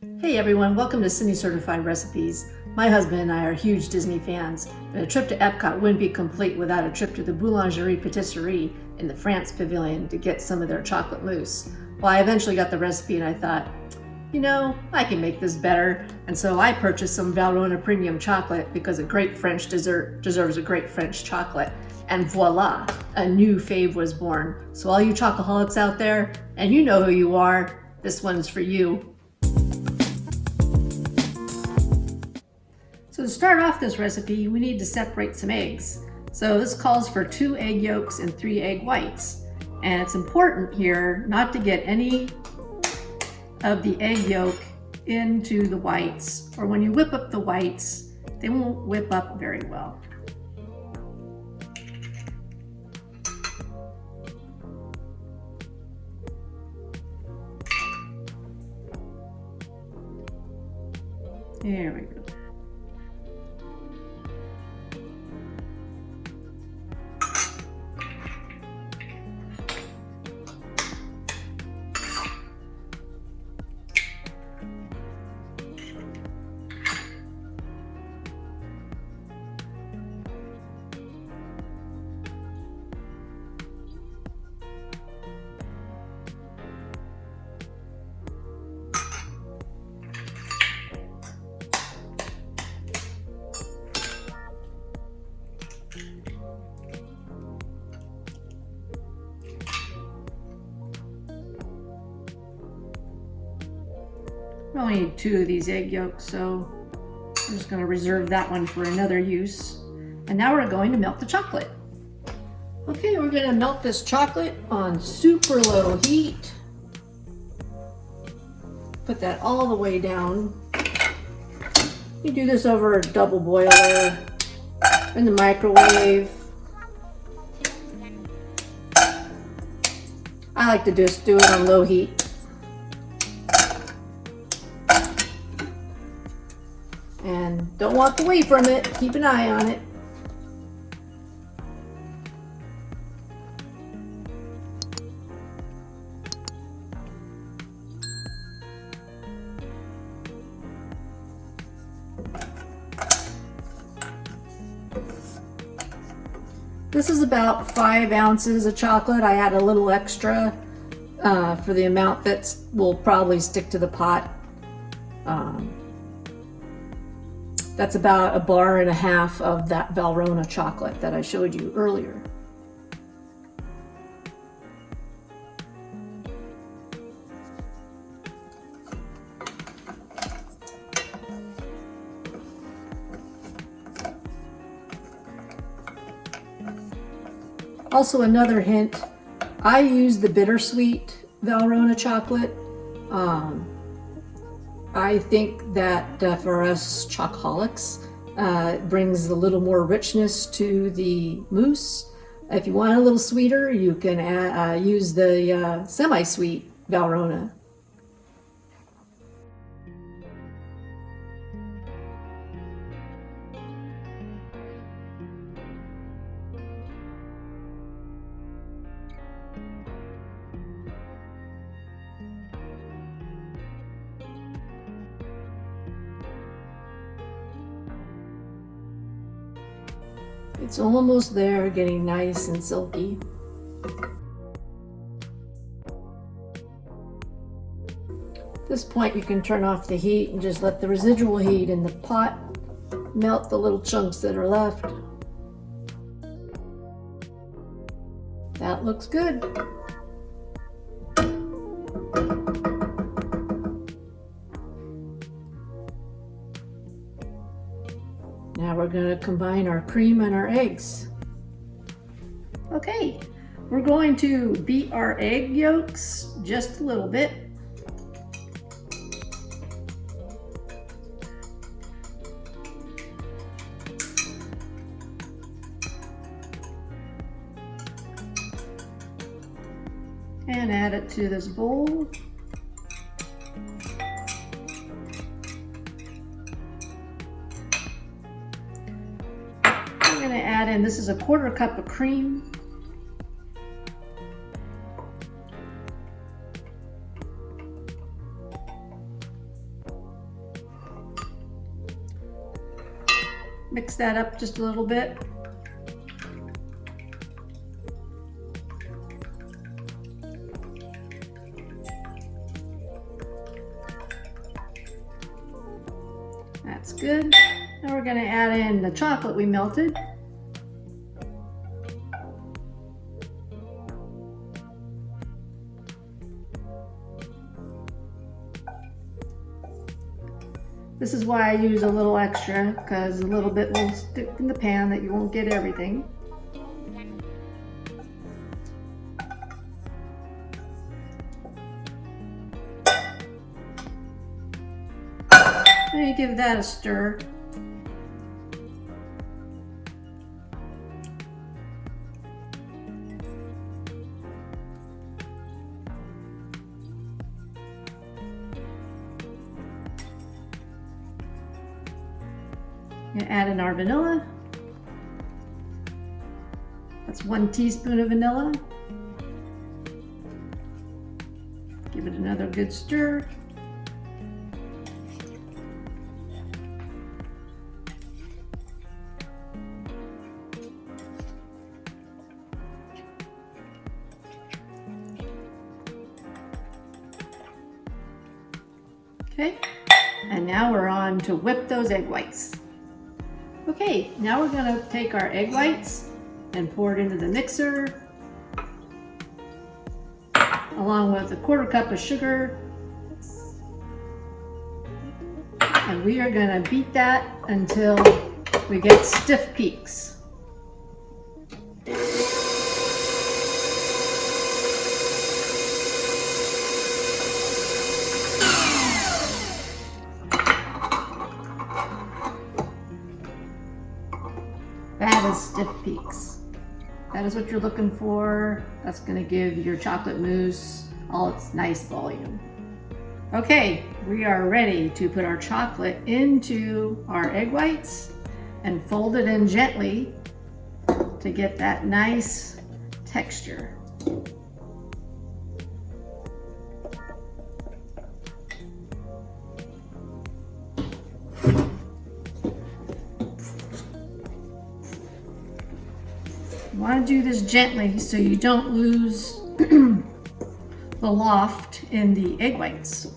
Hey everyone, welcome to Cindy Certified Recipes. My husband and I are huge Disney fans, and a trip to Epcot wouldn't be complete without a trip to the Boulangerie Patisserie in the France Pavilion to get some of their chocolate mousse. Well, I eventually got the recipe and I thought, I can make this better. And so I purchased some Valrhona premium chocolate because a great French dessert deserves a great French chocolate. And voila, a new fave was born. So all you chocoholics out there, and you know who you are, this one's for you. So to start off this recipe, we need to separate some eggs. So this calls for 2 egg yolks and 3 egg whites. And it's important here not to get any of the egg yolk into the whites, or when you whip up the whites, they won't whip up very well. There we go. I only need 2 of these egg yolks, so I'm just going to reserve that one for another use. And now we're going to melt the chocolate. Okay, we're going to melt this chocolate on super low heat. Put that all the way down. You do this over a double boiler, in the microwave. I like to just do it on low heat. And don't walk away from it, keep an eye on it. This is about 5 ounces of chocolate. I add a little extra for the amount that will probably stick to the pot. That's about 1.5 bars of that Valrhona chocolate that I showed you earlier. Also, another hint, I use the bittersweet Valrhona chocolate. I think that for us chocoholics, it brings a little more richness to the mousse. If you want a little sweeter, you can use the semi-sweet Valrhona. It's almost there, getting nice and silky. At this point, you can turn off the heat and just let the residual heat in the pot melt the little chunks that are left. That looks good. Now we're going to combine our cream and our eggs. Okay, we're going to beat our egg yolks just a little bit. And add it to this bowl. I'm going to add in, this is a 1/4 cup of cream. Mix that up just a little bit. That's good. Now we're going to add in the chocolate we melted. This is why I use a little extra, because a little bit will stick in the pan that you won't get everything. And you give that a stir. And add in our vanilla. That's 1 teaspoon of vanilla. Give it another good stir. Okay, and now we're on to whip those egg whites. Okay, now we're going to take our egg whites and pour it into the mixer, along with a 1/4 cup of sugar. And we are going to beat that until we get stiff peaks. That is stiff peaks. That is what you're looking for. That's going to give your chocolate mousse all its nice volume. Okay, we are ready to put our chocolate into our egg whites and fold it in gently to get that nice texture. You want to do this gently so you don't lose the loft in the egg whites.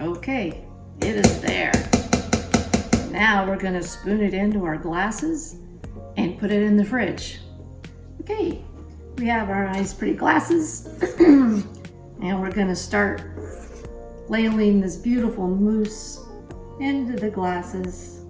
Okay, it is there. Now we're going to spoon it into our glasses and put it in the fridge. Okay, we have our nice pretty glasses and we're going to start ladling this beautiful mousse into the glasses.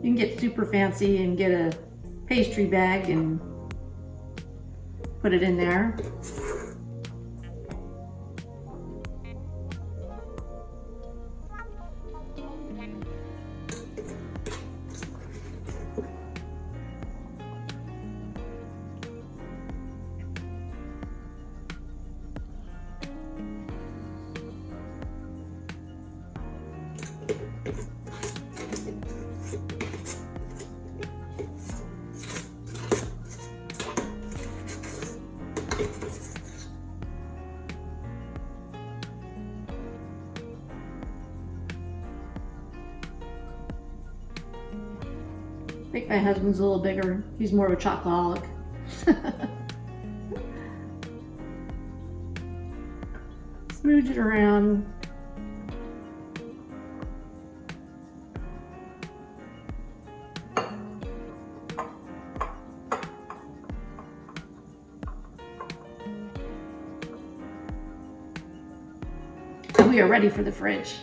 You can get super fancy and get a pastry bag and put it in there. I think my husband's a little bigger. He's more of a chocoholic. Smooch it around. And we are ready for the fridge.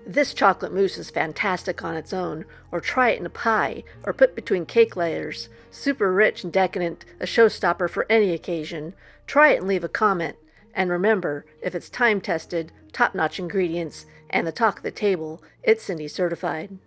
This chocolate mousse is fantastic on its own, or try it in a pie, or put between cake layers. Super rich and decadent, a showstopper for any occasion. Try it and leave a comment. And remember, if it's time-tested, top-notch ingredients, and the talk of the table, it's Cindy certified.